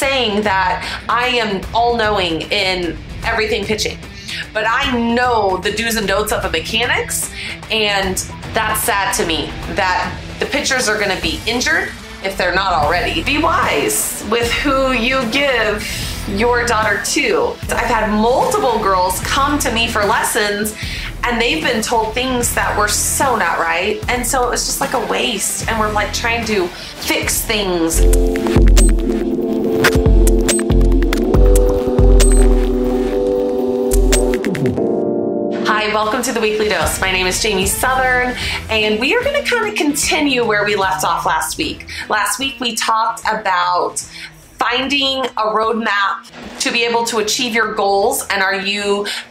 saying that I am all-knowing in everything pitching, but I know the do's and don'ts of the mechanics, and that's sad to me that the pitchers are gonna be injured if they're not already. Be wise with who you give your daughter to. I've had multiple girls come to me for lessons and they've been told things that were so not right, and so it was just like a waste, and we're like trying to fix things. Hi, welcome to the Weekly Dose. My name is Jamie Southern, and we are going to kind of continue where we left off last week. Last week we talked about finding a roadmap to be able to achieve your goals, and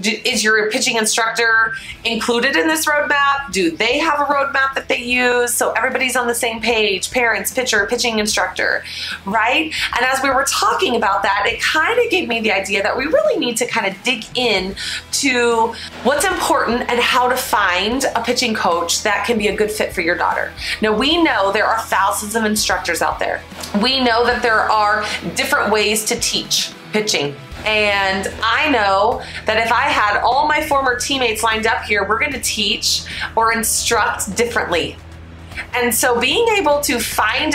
is your pitching instructor included in this roadmap? Do they have a roadmap that they use so everybody's on the same page? Parents, pitcher, pitching instructor, right? And as we were talking about that, it kind of gave me the idea that we really need to kind of dig in to what's important and how to find a pitching coach that can be a good fit for your daughter. Now, we know there are thousands of instructors out there. We know that there are different ways to teach pitching. And I know that if I had all my former teammates lined up here, we're going to teach or instruct differently. And so being able to find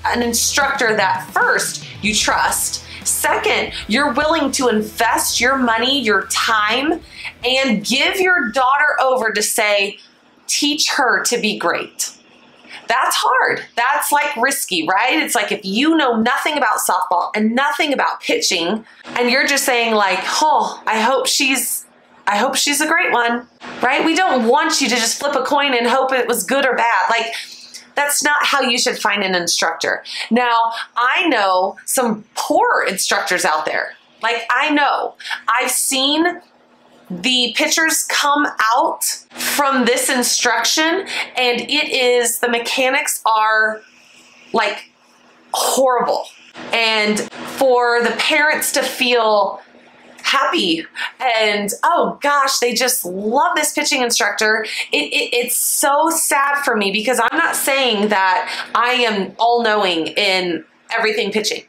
an instructor that first you trust, second, you're willing to invest your money, your time, and give your daughter over to say, teach her to be great. That's hard. That's like risky, right? It's like if you know nothing about softball and nothing about pitching, and you're just saying like, oh, I hope she's a great one, right? We don't want you to just flip a coin and hope it was good or bad. Like, that's not how you should find an instructor. Now, I know some poor instructors out there. Like, I've seen the pitchers come out from this instruction, and the mechanics are like horrible. And for the parents to feel happy and, oh gosh, they just love this pitching instructor, it's so sad for me, because I'm not saying that I am all-knowing in everything pitching,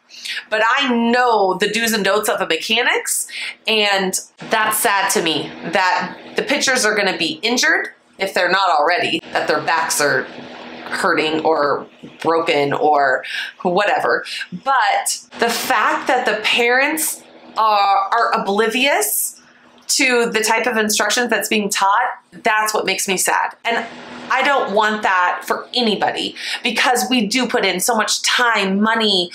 but I know the do's and don'ts of the mechanics, and that's sad to me that the pitchers are going to be injured if they're not already, that their backs are hurting or broken or whatever. But the fact that the parents are oblivious to the type of instructions that's being taught, that's what makes me sad. And I don't want that for anybody, because we do put in so much time, money,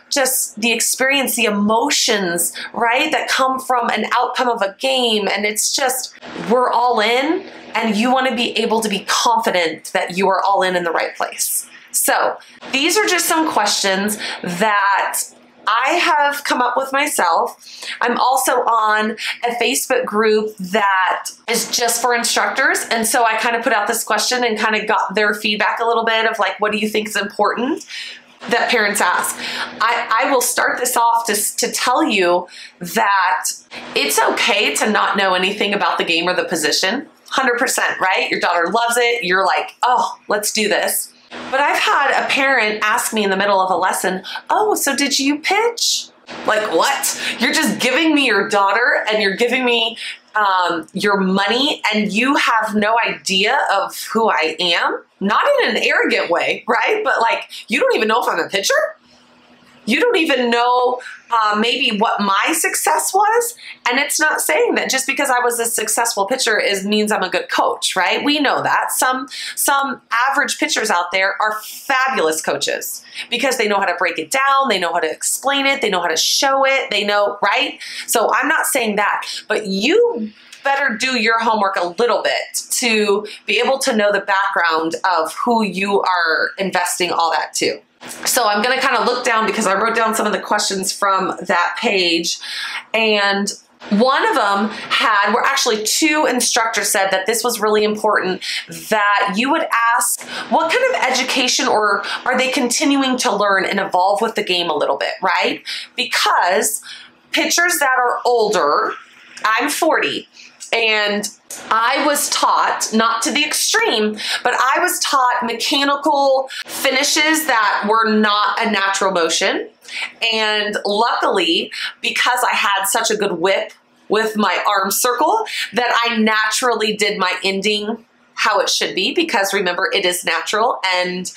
just the experience, the emotions, right, that come from an outcome of a game. And it's just, we're all in, and you want to be able to be confident that you are all in the right place. So these are just some questions that I have come up with myself. I'm also on a Facebook group that is just for instructors. And so I kind of put out this question and kind of got their feedback a little bit of like, what do you think is important that parents ask? I will start this off to tell you that it's okay to not know anything about the game or the position. 100%, right? Your daughter loves it. You're like, oh, let's do this. But I've had a parent ask me in the middle of a lesson, oh, so did you pitch? Like, what? You're just giving me your daughter, and you're giving me your money, and you have no idea of who I am? Not in an arrogant way, right? But like, you don't even know if I'm a pitcher? You don't even know maybe what my success was. And it's not saying that just because I was a successful pitcher means I'm a good coach, right? We know that. Some average pitchers out there are fabulous coaches because they know how to break it down, they know how to explain it, they know how to show it, they know, right? So I'm not saying that, but you better do your homework a little bit to be able to know the background of who you are investing all that to. So I'm going to kind of look down, because I wrote down some of the questions from that page, and one of them were actually two instructors said that this was really important, that you would ask what kind of education, or are they continuing to learn and evolve with the game a little bit, right? Because pitchers that are older, I'm 40, and I was taught, not to the extreme, but I was taught mechanical finishes that were not a natural motion. And luckily, because I had such a good whip with my arm circle, that I naturally did my ending how it should be, because remember, it is natural. And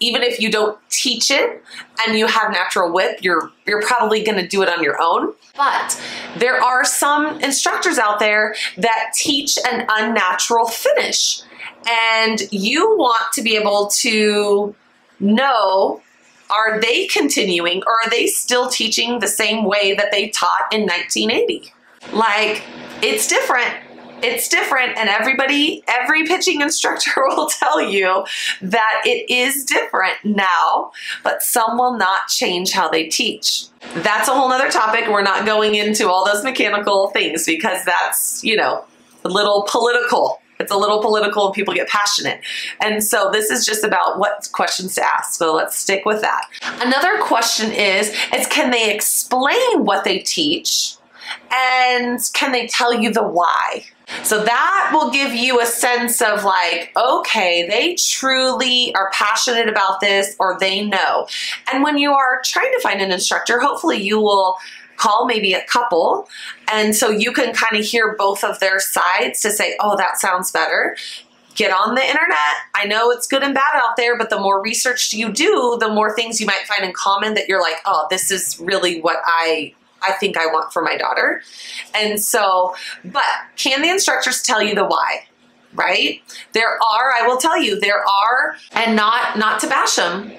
even if you don't teach it and you have natural whip, you're probably going to do it on your own. But there are some instructors out there that teach an unnatural finish, and you want to be able to know, are they continuing, or are they still teaching the same way that they taught in 1980? Like, it's different. It's different, and every pitching instructor will tell you that it is different now, but some will not change how they teach. That's a whole nother topic. We're not going into all those mechanical things, because that's, you know, a little political. It's a little political and people get passionate. And so this is just about what questions to ask. So let's stick with that. Another question is can they explain what they teach, and can they tell you the why? So that will give you a sense of like, okay, they truly are passionate about this, or they know. And when you are trying to find an instructor, hopefully you will call maybe a couple, and so you can kind of hear both of their sides to say, oh, that sounds better. Get on the internet. I know it's good and bad out there, but the more research you do, the more things you might find in common that you're like, oh, this is really what I think I want for my daughter. And so, but can the instructors tell you the why, right? There are, I will tell you, there are, and not to bash them,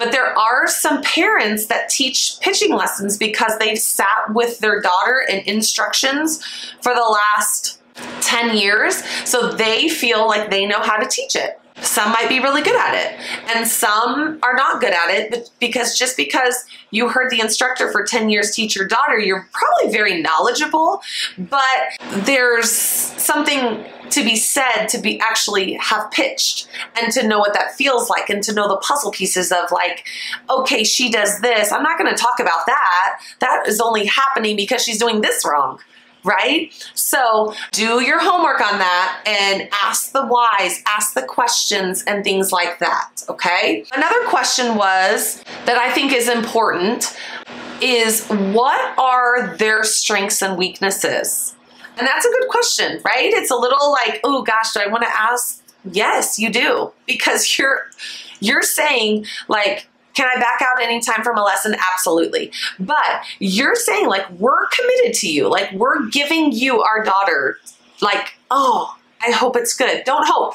but there are some parents that teach pitching lessons because they've sat with their daughter in instructions for the last 10 years. So they feel like they know how to teach it. Some might be really good at it, and some are not good at it, but just because you heard the instructor for 10 years teach your daughter, you're probably very knowledgeable, but there's something to be said to be actually have pitched and to know what that feels like, and to know the puzzle pieces of like, okay, she does this. I'm not going to talk about that. That is only happening because she's doing this wrong. Right? So do your homework on that and ask the whys, ask the questions and things like that, okay? Another question was that I think is important is, what are their strengths and weaknesses? And that's a good question, right? It's a little like, oh gosh, do I want to ask? Yes, you do, because you're saying like, can I back out anytime from a lesson? Absolutely. But you're saying like, we're committed to you. Like, we're giving you our daughter. Like, oh, I hope it's good. Don't hope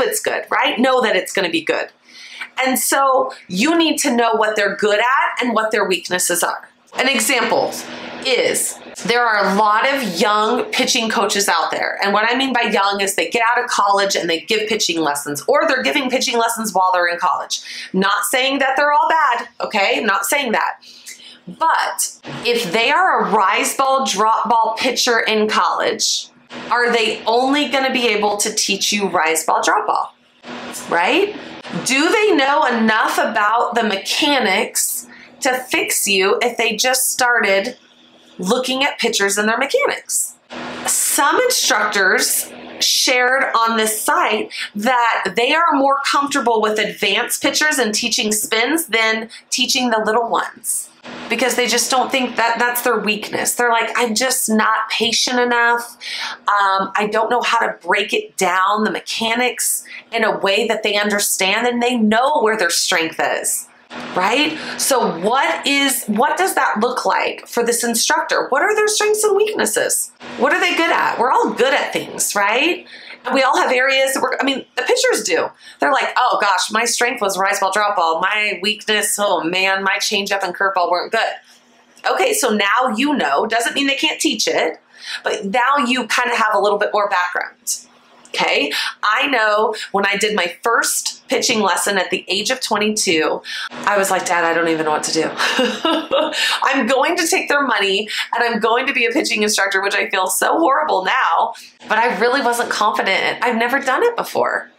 it's good, right? Know that it's going to be good. And so you need to know what they're good at and what their weaknesses are. An example is, there are a lot of young pitching coaches out there. And what I mean by young is they get out of college and they give pitching lessons, or they're giving pitching lessons while they're in college. Not saying that they're all bad, okay? I'm not saying that. But if they are a rise ball, drop ball pitcher in college, are they only going to be able to teach you rise ball, drop ball, right? Do they know enough about the mechanics to fix you if they just started looking at pitchers and their mechanics? Some instructors shared on this site that they are more comfortable with advanced pitchers and teaching spins than teaching the little ones, because they just don't think that that's their weakness. They're like, I'm just not patient enough. I don't know how to break it down, the mechanics, in a way that they understand and they know where their strength is. Right? So what does that look like for this instructor? What are their strengths and weaknesses? What are they good at? We're all good at things, right? And we all have areas that the pitchers do. They're like, oh gosh, my strength was rise ball, drop ball. My weakness, oh man, my changeup and curveball weren't good. Okay, so now you know. Doesn't mean they can't teach it, but now you kind of have a little bit more background. Okay, I know when I did my first pitching lesson at the age of 22, I was like, Dad, I don't even know what to do. I'm going to take their money and I'm going to be a pitching instructor, which I feel so horrible now, but I really wasn't confident. I've never done it before.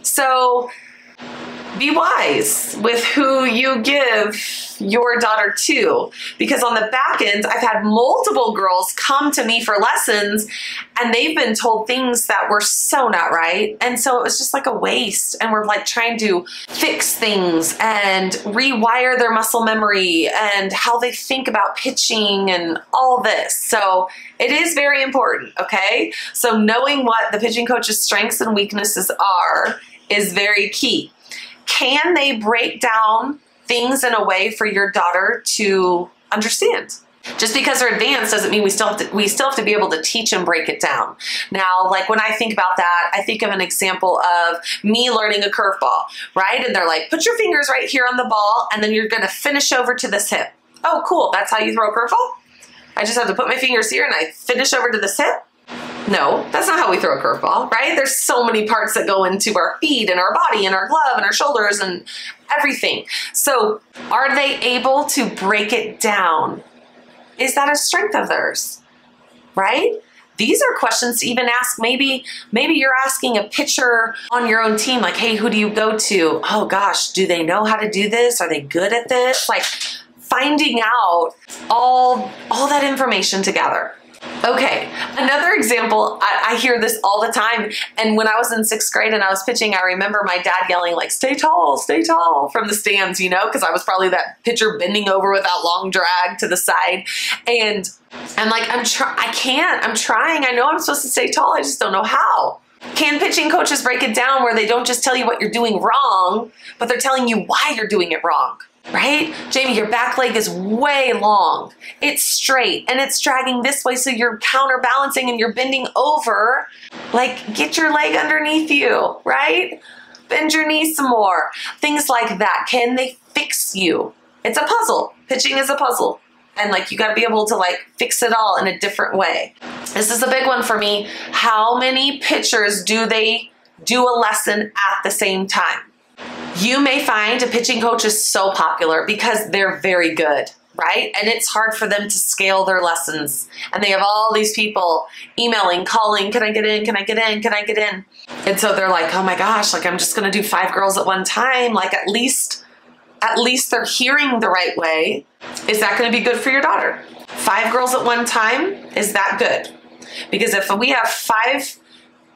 So Be wise with who you give your daughter to, because on the back end, I've had multiple girls come to me for lessons and they've been told things that were so not right. And so it was just like a waste. And we're like trying to fix things and rewire their muscle memory and how they think about pitching and all this. So it is very important, okay? So knowing what the pitching coach's strengths and weaknesses are is very key. Can they break down things in a way for your daughter to understand? Just because they're advanced doesn't mean we still have to be able to teach and break it down. Now, like when I think about that, I think of an example of me learning a curveball, right? And they're like, put your fingers right here on the ball, and then you're going to finish over to this hip. Oh, cool. That's how you throw a curveball? I just have to put my fingers here and I finish over to this hip? No, that's not how we throw a curveball, right? There's so many parts that go into our feet and our body and our glove and our shoulders and everything. So are they able to break it down? Is that a strength of theirs, right? These are questions to even ask. Maybe you're asking a pitcher on your own team, like, hey, who do you go to? Oh gosh, do they know how to do this? Are they good at this? Like finding out all that information together. Okay, another example, I hear this all the time, and when I was in 6th grade and I was pitching, I remember my dad yelling like, stay tall from the stands, you know, because I was probably that pitcher bending over with that long drag to the side, and I'm like, I'm trying, I know I'm supposed to stay tall, I just don't know how. Can pitching coaches break it down where they don't just tell you what you're doing wrong, but they're telling you why you're doing it wrong? Right? Jamie, your back leg is way long. It's straight and it's dragging this way, so you're counterbalancing and you're bending over. Like, get your leg underneath you, right? Bend your knees some more. Things like that. Can they fix you? It's a puzzle. Pitching is a puzzle. And like, you got to be able to like fix it all in a different way. This is a big one for me. How many pitchers do they do a lesson at the same time? You may find a pitching coach is so popular because they're very good, right? And it's hard for them to scale their lessons. And they have all these people emailing, calling, can I get in? Can I get in? Can I get in? And so they're like, oh my gosh, like I'm just going to do 5 girls at one time. Like at least they're hearing the right way. Is that going to be good for your daughter? 5 girls at one time, is that good? Because if we have 5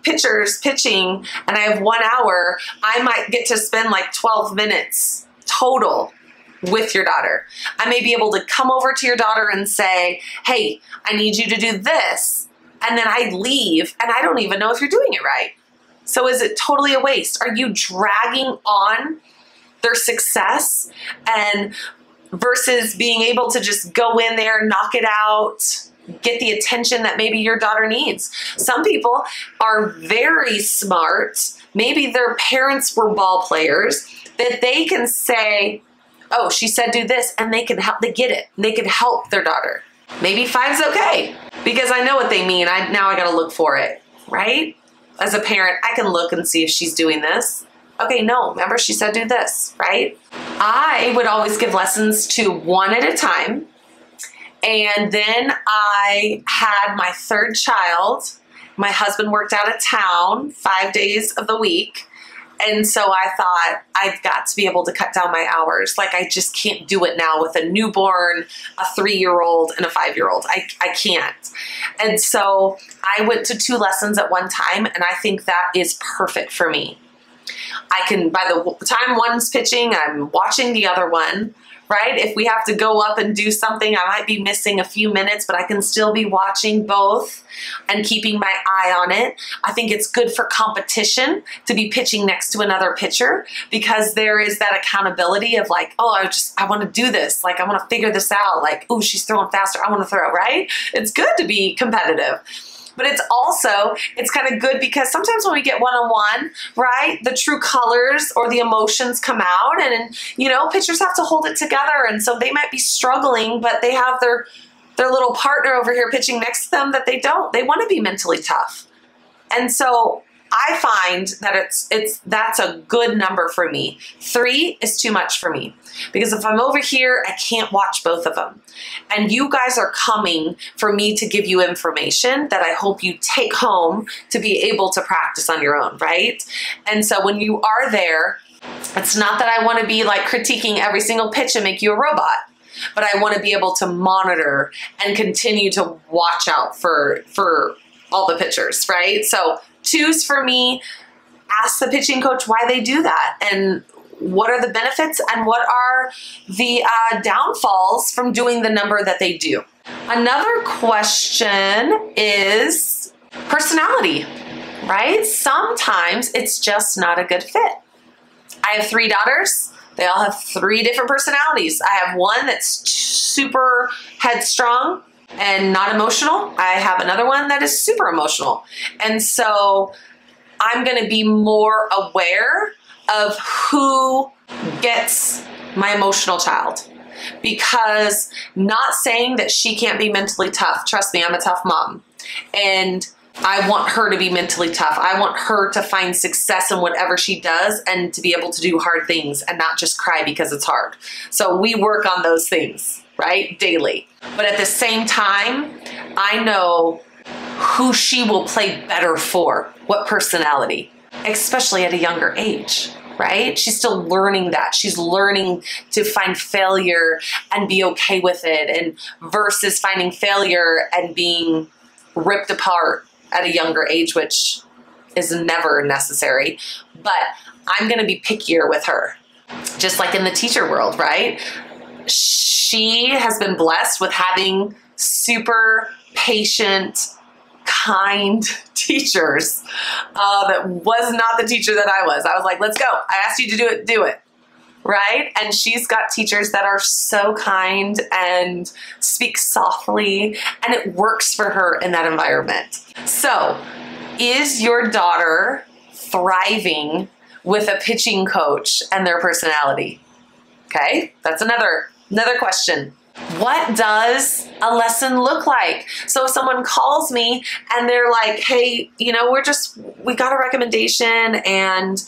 pitchers pitching and I have 1 hour, I might get to spend like 12 minutes total with your daughter. I may be able to come over to your daughter and say, hey, I need you to do this. And then I leave and I don't even know if you're doing it right. So is it totally a waste? Are you dragging on their success and versus being able to just go in there, knock it out, get the attention that maybe your daughter needs? Some people are very smart. Maybe their parents were ball players that they can say, oh, she said do this, and they can help, they get it. They can help their daughter. Maybe 5's okay because I know what they mean. Now I got to look for it, right? As a parent, I can look and see if she's doing this. Okay, no, remember she said do this, right? I would always give lessons to 1 at a time. And then I had my 3rd child. My husband worked out of town 5 days of the week. And so I thought, I've got to be able to cut down my hours. Like, I just can't do it now with a newborn, a 3-year-old, and a 5-year-old. I can't. And so I went to 2 lessons at one time, and I think that is perfect for me. I can, by the time one's pitching, I'm watching the other one, right? If we have to go up and do something, I might be missing a few minutes, but I can still be watching both and keeping my eye on it. I think it's good for competition to be pitching next to another pitcher because there is that accountability of like, oh, I want to do this. Like, I want to figure this out. Like, oh, she's throwing faster. I want to throw, right? It's good to be competitive. But it's kind of good because sometimes when we get one-on-one, right, the true colors or the emotions come out and, you know, pitchers have to hold it together. And so they might be struggling, but they have their little partner over here pitching next to them that they don't. They want to be mentally tough. And so I find that that's a good number for me. 3 is too much for me because if I'm over here, I can't watch both of them. And you guys are coming for me to give you information that I hope you take home to be able to practice on your own, right? And so when you are there, It's not that I want to be like critiquing every single pitch and make you a robot, but I want to be able to monitor and continue to watch out for all the pitchers, right? So 2s for me, ask the pitching coach why they do that and what are the benefits and what are the downfalls from doing the number that they do. Another question is personality, right? Sometimes it's just not a good fit. I have 3 daughters. They all have 3 different personalities. I have one that's super headstrong and not emotional. I have another one that is super emotional. And so I'm going to be more aware of who gets my emotional child, because not saying that she can't be mentally tough. Trust me, I'm a tough mom. And I want her to be mentally tough. I want her to find success in whatever she does and to be able to do hard things and not just cry because it's hard. So we work on those things, right? Daily. But at the same time, I know who she will play better for, what personality, especially at a younger age, right? She's still learning that. She's learning to find failure and be okay with it, and versus finding failure and being ripped apart at a younger age, which is never necessary. But I'm going to be pickier with her, just like in the teacher world, right? She has been blessed with having super patient, kind teachers. That was not the teacher that I was. I was like, let's go. I asked you to do it. Right? And she's got teachers that are so kind and speak softly, and it works for her in that environment. So, is your daughter thriving with a pitching coach and their personality? Okay, that's another question. What does a lesson look like? So if someone calls me and they're like, hey, you know, we got a recommendation, and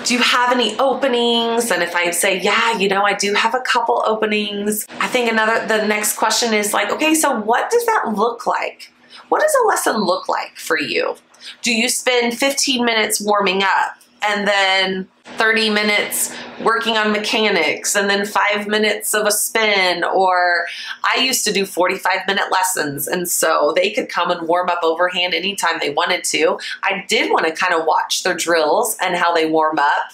do you have any openings? And if I say, yeah, you know, I do have a couple openings, I think the next question is like, okay, so what does that look like? What does a lesson look like for you? Do you spend 15 minutes warming up and then 30 minutes working on mechanics and then 5 minutes of a spin? Or I used to do 45-minute lessons, and so they could come and warm up overhand anytime they wanted to. I did want to kind of watch their drills and how they warm up,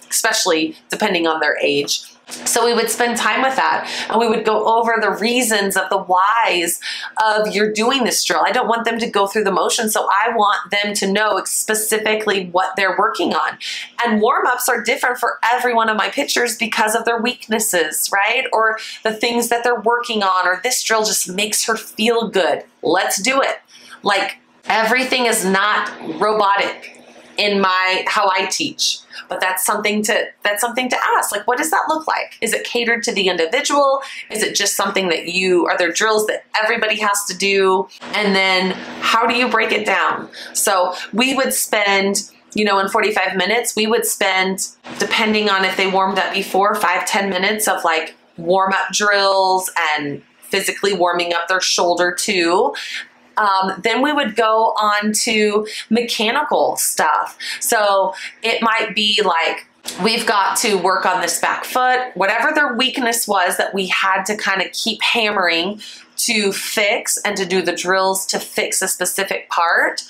especially depending on their age. So we would spend time with that, and we would go over the reasons of the whys of you're doing this drill. I don't want them to go through the motion, so I want them to know specifically what they're working on. And warm-ups are different for every one of my pitchers because of their weaknesses, right? Or the things that they're working on, or this drill just makes her feel good. Let's do it. Like, everything is not robotic in how I teach. But that's something to ask. Like, what does that look like? Is it catered to the individual? Is it just something that are there drills that everybody has to do? And then how do you break it down? So we would spend, you know, in 45 minutes, we would spend, depending on if they warmed up before, 5-10 minutes of like warm up drills and physically warming up their shoulder too. Then we would go on to mechanical stuff. So it might be like, we've got to work on this back foot, whatever their weakness was that we had to kind of keep hammering to fix and to do the drills to fix a specific part.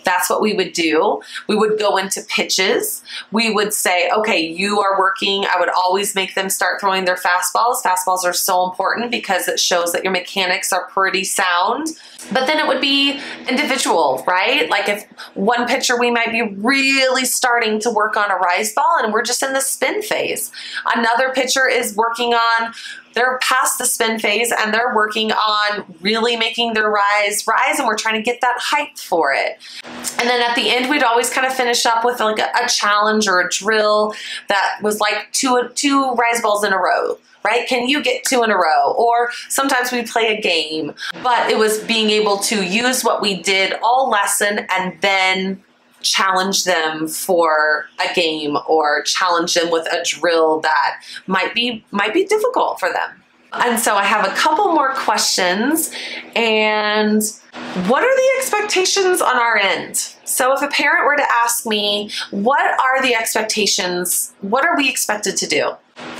That's what we would do. We would go into pitches. We would say, okay, you are working. I would always make them start throwing their fastballs. Fastballs are so important because it shows that your mechanics are pretty sound. But then it would be individual, right? Like if one pitcher, we might be really starting to work on a rise ball and we're just in the spin phase. Another pitcher is working on, they're past the spin phase and they're working on really making their rise and we're trying to get that height for it. And then at the end, we'd always kind of finish up with like a challenge or a drill that was like two rise balls in a row. Right? Can you get 2 in a row? Or sometimes we play a game, but it was being able to use what we did all lesson and then challenge them for a game or challenge them with a drill that might be difficult for them. And so I have a couple more questions, and what are the expectations on our end? So if a parent were to ask me, what are the expectations? What are we expected to do?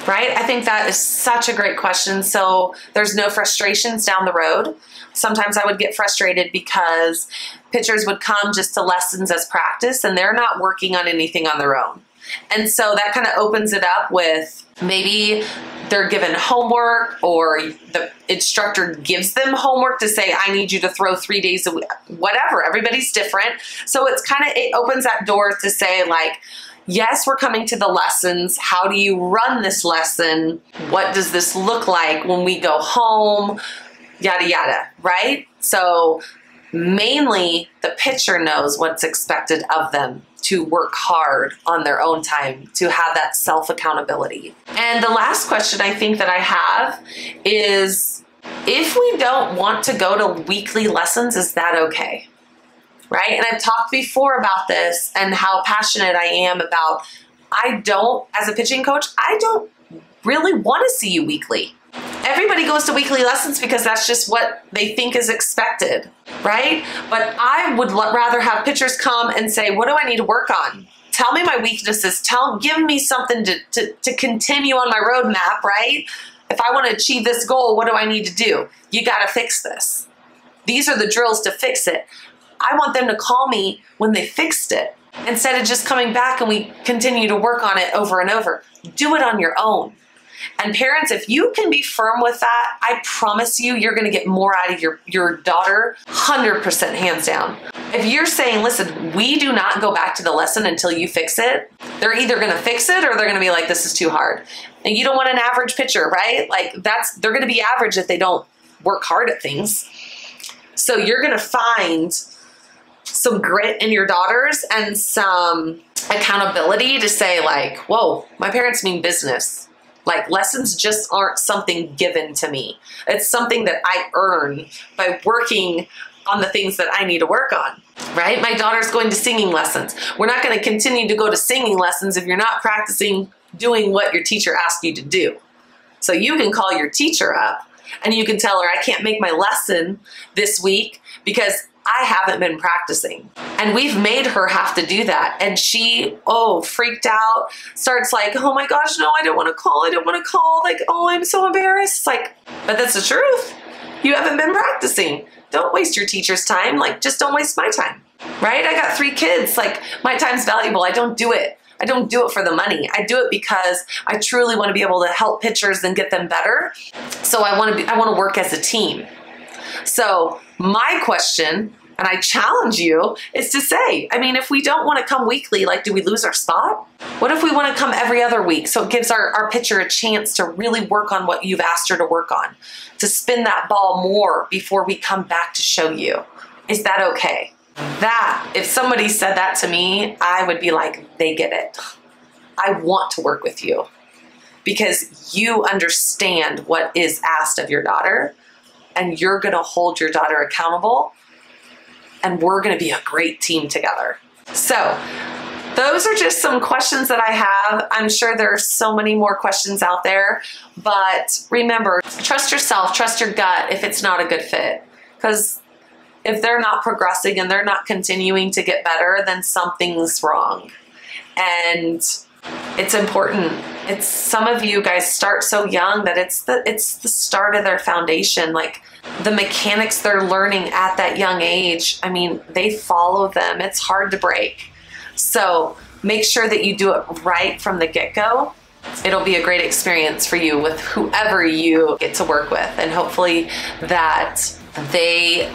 Right? I think that is such a great question. So there's no frustrations down the road. Sometimes I would get frustrated because pitchers would come just to lessons as practice and they're not working on anything on their own. And so that kind of opens it up with maybe they're given homework or the instructor gives them homework to say, I need you to throw 3 days a week, whatever. Everybody's different. So it opens that door to say like, yes, we're coming to the lessons. How do you run this lesson? What does this look like when we go home? Yada, yada, right? So mainly the pitcher knows what's expected of them, to work hard on their own time, to have that self-accountability. And the last question I think that I have is, if we don't want to go to weekly lessons, is that okay? Right? And I've talked before about this and how passionate I am about, as a pitching coach, I don't really want to see you weekly. Everybody goes to weekly lessons because that's just what they think is expected, right? But I would rather have pitchers come and say, what do I need to work on? Tell me my weaknesses. Give me something to continue on my roadmap, right? If I want to achieve this goal, what do I need to do? You got to fix this. These are the drills to fix it. I want them to call me when they fixed it instead of just coming back and we continue to work on it over and over. Do it on your own. And parents, if you can be firm with that, I promise you, you're going to get more out of your daughter, 100% hands down. If you're saying, listen, we do not go back to the lesson until you fix it, they're either going to fix it or they're going to be like, this is too hard. And you don't want an average pitcher, right? Like they're going to be average if they don't work hard at things. So you're going to find some grit in your daughters and some accountability to say like, whoa, my parents mean business. Like lessons just aren't something given to me. It's something that I earn by working on the things that I need to work on, right? My daughter's going to singing lessons. We're not going to continue to go to singing lessons if you're not practicing doing what your teacher asked you to do. So you can call your teacher up and you can tell her, I can't make my lesson this week because I haven't been practicing. And we've made her have to do that. And she, freaked out, starts like, oh my gosh, no, I don't want to call. I don't want to call. Like, oh, I'm so embarrassed. It's like, but that's the truth. You haven't been practicing. Don't waste your teacher's time. Like, just don't waste my time, right? I got 3 kids. Like, my time's valuable. I don't do it. I don't do it for the money. I do it because I truly want to be able to help pitchers and get them better. So I want to work as a team. So my question, and I challenge you, is to say, I mean, if we don't want to come weekly, like, do we lose our spot? What if we want to come every other week? So it gives our pitcher a chance to really work on what you've asked her to work on, to spin that ball more before we come back to show you. Is that okay? That, if somebody said that to me, I would be like, they get it. I want to work with you because you understand what is asked of your daughter and you're going to hold your daughter accountable and we're going to be a great team together. So those are just some questions that I have. I'm sure there are so many more questions out there, but remember, trust yourself, trust your gut if it's not a good fit. Because if they're not progressing and they're not continuing to get better, then something's wrong. And it's important. Some of you guys start so young that it's the start of their foundation. Like the mechanics they're learning at that young age, I mean, they follow them. It's hard to break. So make sure that you do it right from the get-go. It'll be a great experience for you with whoever you get to work with. And hopefully that they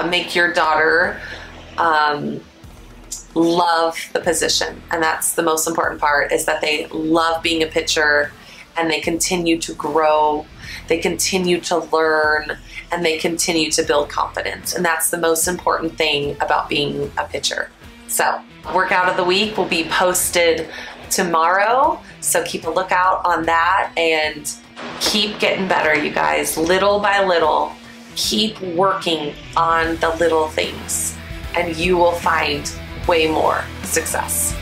make your daughter love the position. And that's the most important part, is that they love being a pitcher and they continue to grow, they continue to learn, and they continue to build confidence. And that's the most important thing about being a pitcher. So workout of the week will be posted tomorrow. So keep a lookout on that and keep getting better, you guys, little by little. Keep working on the little things and you will find way more success.